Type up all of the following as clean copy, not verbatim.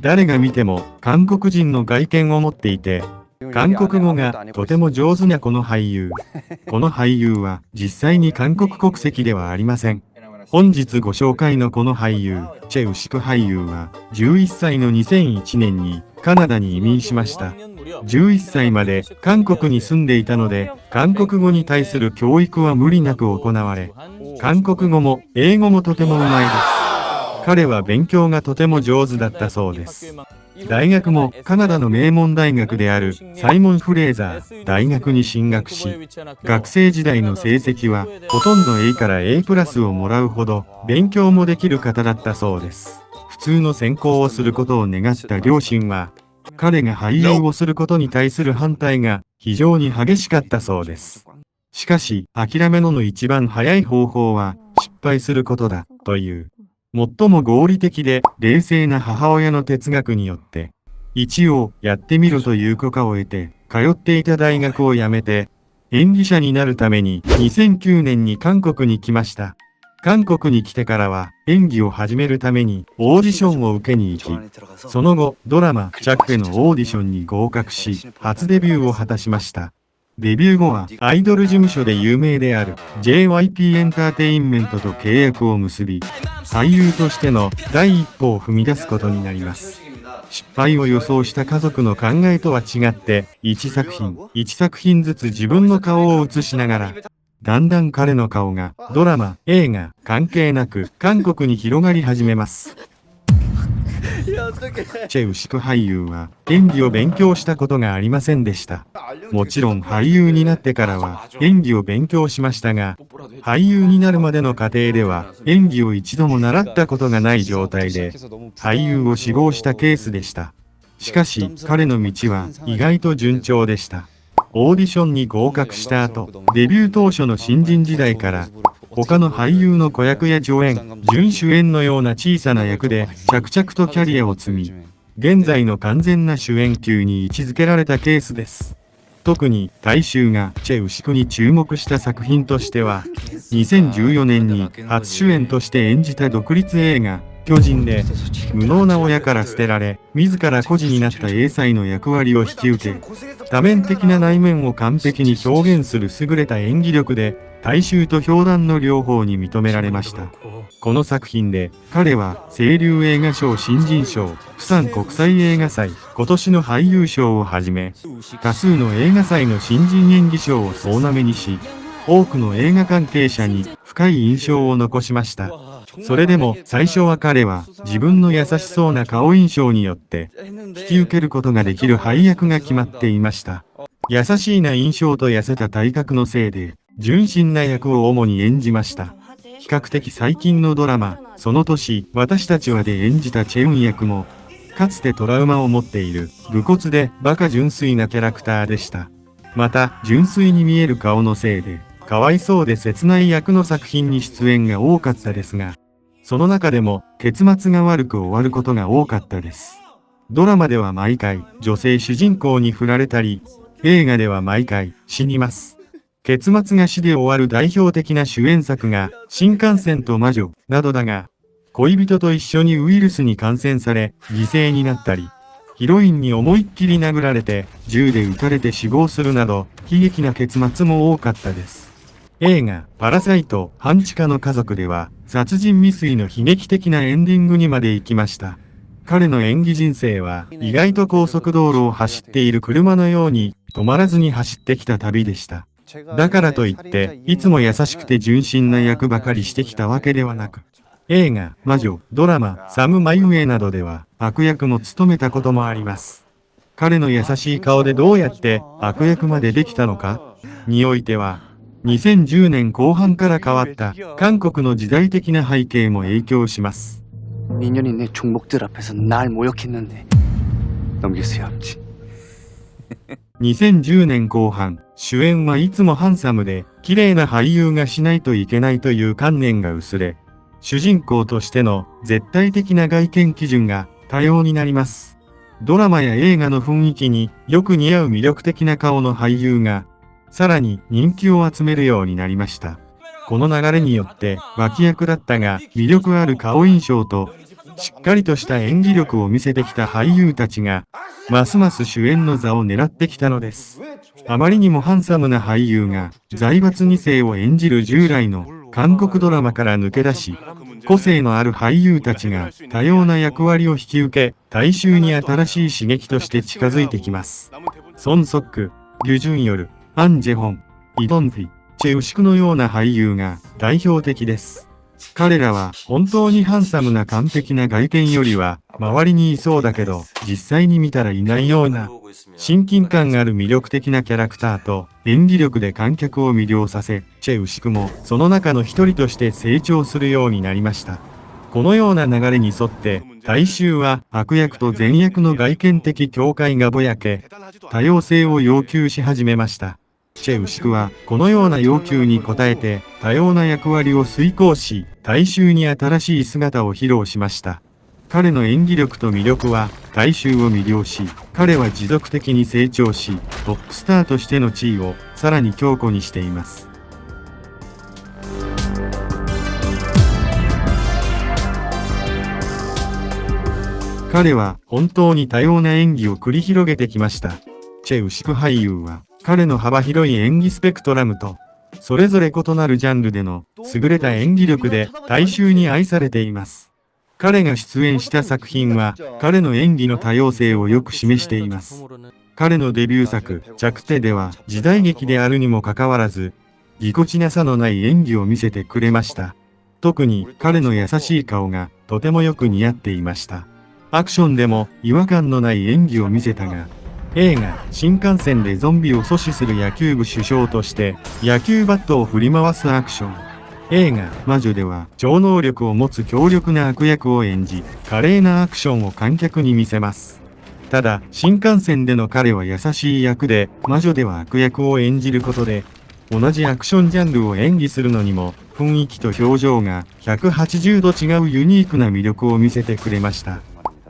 誰が見ても韓国人の外見を持っていて、韓国語がとても上手なこの俳優。この俳優は実際に韓国国籍ではありません。本日ご紹介のこの俳優、チェ・ウシク俳優は11歳の2001年にカナダに移民しました。11歳まで韓国に住んでいたので、韓国語に対する教育は無理なく行われ、韓国語も英語もとてもうまいです。彼は勉強がとても上手だったそうです。大学もカナダの名門大学であるサイモン・フレーザー大学に進学し、学生時代の成績はほとんど A から A プラスをもらうほど勉強もできる方だったそうです。普通の専攻をすることを願った両親は、彼が俳優をすることに対する反対が非常に激しかったそうです。しかし、諦めの一番早い方法は失敗することだという、最も合理的で冷静な母親の哲学によって、一応やってみろという許可を得て、通っていた大学を辞めて、演技者になるために2009年に韓国に来ました。韓国に来てからは演技を始めるためにオーディションを受けに行き、その後ドラマチャッペのオーディションに合格し、初デビューを果たしました。デビュー後はアイドル事務所で有名である JYP エンターテインメントと契約を結び、俳優としての第一歩を踏み出すことになります。失敗を予想した家族の考えとは違って、一作品ずつ自分の顔を映しながら、だんだん彼の顔がドラマ、映画関係なく韓国に広がり始めます。チェ・ウシク俳優は演技を勉強したことがありませんでした。もちろん俳優になってからは演技を勉強しましたが、俳優になるまでの過程では演技を一度も習ったことがない状態で俳優を志望したケースでした。しかし彼の道は意外と順調でした。オーディションに合格した後、デビュー当初の新人時代から他の俳優の子役や助演、準主演のような小さな役で着々とキャリアを積み、現在の完全な主演級に位置づけられたケースです。特に大衆がチェ・ウシクに注目した作品としては、2014年に初主演として演じた独立映画、巨人で、無能な親から捨てられ、自ら孤児になった英才の役割を引き受け、多面的な内面を完璧に表現する優れた演技力で、大衆と評判の両方に認められました。この作品で彼は青龍映画賞新人賞、釜山国際映画祭、今年の俳優賞をはじめ、多数の映画祭の新人演技賞を総なめにし、多くの映画関係者に深い印象を残しました。それでも最初は彼は自分の優しそうな顔印象によって引き受けることができる配役が決まっていました。優しいな印象と痩せた体格のせいで、純真な役を主に演じました。比較的最近のドラマ、その年、私たちはで演じたチェウン役も、かつてトラウマを持っている、武骨で馬鹿純粋なキャラクターでした。また、純粋に見える顔のせいで、かわいそうで切ない役の作品に出演が多かったですが、その中でも、結末が悪く終わることが多かったです。ドラマでは毎回、女性主人公に振られたり、映画では毎回、死にます。結末が死で終わる代表的な主演作が、新幹線と魔女、などだが、恋人と一緒にウイルスに感染され、犠牲になったり、ヒロインに思いっきり殴られて、銃で撃たれて死亡するなど、悲劇な結末も多かったです。映画、パラサイト、半地下の家族では、殺人未遂の悲劇的なエンディングにまで行きました。彼の演技人生は、意外と高速道路を走っている車のように、止まらずに走ってきた旅でした。だからといって、いつも優しくて純真な役ばかりしてきたわけではなく、映画、魔女、ドラマ、サム・マイウェイなどでは悪役も務めたこともあります。彼の優しい顔でどうやって悪役までできたのかにおいては、2010年後半から変わった韓国の時代的な背景も影響します。미년이 내 종목들 앞에서 날 모욕했는데 넘길 수 없지. 2010年後半、主演はいつもハンサムで綺麗な俳優がしないといけないという観念が薄れ、主人公としての絶対的な外見基準が多様になります。ドラマや映画の雰囲気によく似合う魅力的な顔の俳優が、さらに人気を集めるようになりました。この流れによって脇役だったが魅力ある顔印象としっかりとした演技力を見せてきた俳優たちが、ますます主演の座を狙ってきたのです。あまりにもハンサムな俳優が、財閥2世を演じる従来の韓国ドラマから抜け出し、個性のある俳優たちが多様な役割を引き受け、大衆に新しい刺激として近づいてきます。ソン・ソック、リュ・ジュンヨル、アン・ジェホン、イ・ドンフィ、チェ・ウシクのような俳優が代表的です。彼らは本当にハンサムな完璧な外見よりは周りにいそうだけど実際に見たらいないような親近感ある魅力的なキャラクターと演技力で観客を魅了させ、チェ・ウシクもその中の一人として成長するようになりました。このような流れに沿って大衆は悪役と善役の外見的境界がぼやけ、多様性を要求し始めました。チェ・ウシクはこのような要求に応えて多様な役割を遂行し、大衆に新しい姿を披露しました。彼の演技力と魅力は大衆を魅了し、彼は持続的に成長し、トップスターとしての地位をさらに強固にしています。彼は本当に多様な演技を繰り広げてきました。チェ・ウシク俳優は彼の幅広い演技スペクトラムと、それぞれ異なるジャンルでの優れた演技力で大衆に愛されています。彼が出演した作品は彼の演技の多様性をよく示しています。彼のデビュー作、チャクテでは時代劇であるにもかかわらず、ぎこちなさのない演技を見せてくれました。特に彼の優しい顔がとてもよく似合っていました。アクションでも違和感のない演技を見せたが、映画、新幹線でゾンビを阻止する野球部主将として野球バットを振り回すアクション。映画、魔女では超能力を持つ強力な悪役を演じ、華麗なアクションを観客に見せます。ただ、新幹線での彼は優しい役で、魔女では悪役を演じることで、同じアクションジャンルを演技するのにも、雰囲気と表情が180度違うユニークな魅力を見せてくれました。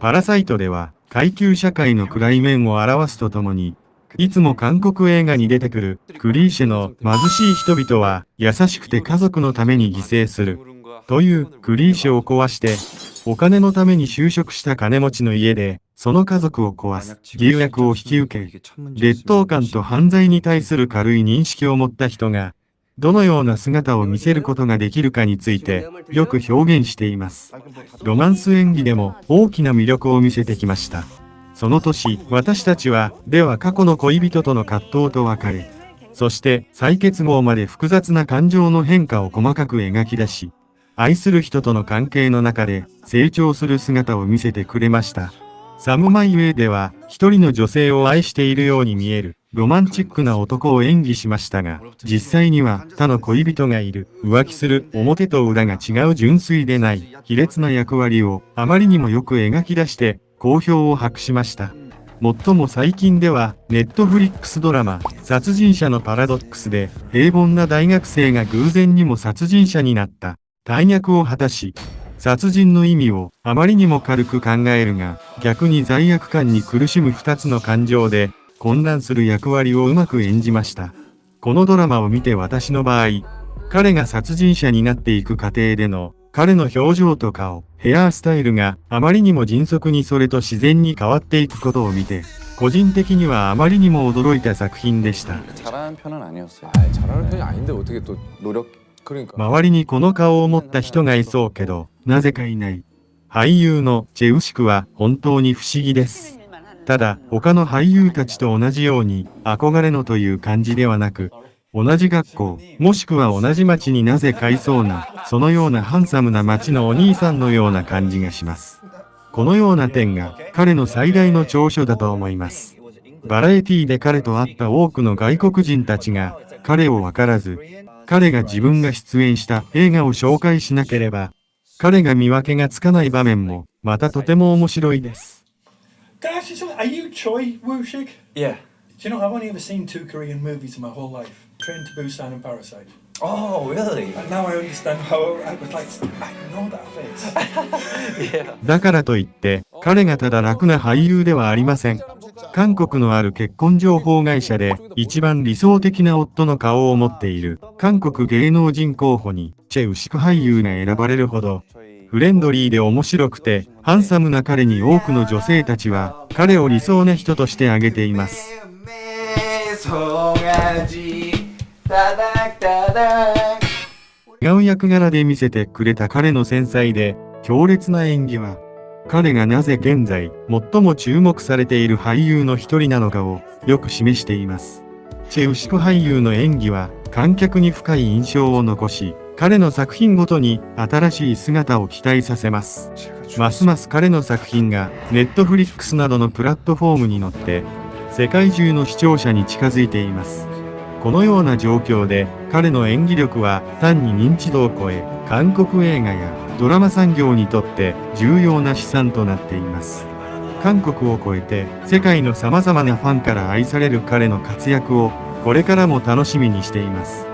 パラサイトでは、階級社会の暗い面を表すとともに、いつも韓国映画に出てくるクリーシェの貧しい人々は優しくて家族のために犠牲するというクリーシェを壊して、お金のために就職した金持ちの家でその家族を壊す義役を引き受け、劣等感と犯罪に対する軽い認識を持った人がどのような姿を見せることができるかについてよく表現しています。ロマンス演技でも大きな魅力を見せてきました。その年、私たちは、では過去の恋人との葛藤と別れ、そして再結合まで複雑な感情の変化を細かく描き出し、愛する人との関係の中で成長する姿を見せてくれました。サム・マイ・ウェイでは、一人の女性を愛しているように見える、ロマンチックな男を演技しましたが、実際には他の恋人がいる、浮気する、表と裏が違う純粋でない、卑劣な役割をあまりにもよく描き出して、好評を博しました。最も最近では、ネットフリックスドラマ、殺人者のパラドックスで、平凡な大学生が偶然にも殺人者になった、大役を果たし、殺人の意味をあまりにも軽く考えるが、逆に罪悪感に苦しむ二つの感情で、混乱する役割をうまく演じました。このドラマを見て私の場合、彼が殺人者になっていく過程での、彼の表情と顔、ヘアスタイルがあまりにも迅速にそれと自然に変わっていくことを見て、個人的にはあまりにも驚いた作品でした。周りにこの顔を持った人がいそうけど、なぜかいない。俳優のチェ・ウシクは本当に不思議です。ただ、他の俳優たちと同じように、憧れのという感じではなく、同じ学校、もしくは同じ町になぜかいそうな、そのようなハンサムな町のお兄さんのような感じがします。このような点が彼の最大の長所だと思います。バラエティで彼と会った多くの外国人たちが彼をわからず、彼が自分が出演した映画を紹介しなければ、彼が見分けがつかない場面もまたとても面白いです。Can I ask you something? Are you Choi Woo-shik? Yeah. Do you know, I've only ever seen 2 Korean movies in my whole life. Train to Busan and Parasite. Oh, really? And now I understand how I was like, I know that face. Yeah. だからといって、彼がただ楽な俳優ではありません。韓国のある結婚情報会社で一番理想的な夫の顔を持っている韓国芸能人候補にチェ・ウシク俳優が選ばれるほど、フレンドリーで面白くて、ハンサムな彼に多くの女性たちは、彼を理想な人として挙げています。違う役柄で見せてくれた彼の繊細で、強烈な演技は、彼がなぜ現在、最も注目されている俳優の一人なのかを、よく示しています。チェウシク俳優の演技は、観客に深い印象を残し、彼の作品ごとに新しい姿を期待させます。ますます彼の作品が、ネットフリックスなどのプラットフォームに乗って、世界中の視聴者に近づいています。このような状況で、彼の演技力は単に認知度を超え、韓国映画やドラマ産業にとって重要な資産となっています。韓国を超えて世界の様々なファンから愛される彼の活躍をこれからも楽しみにしています。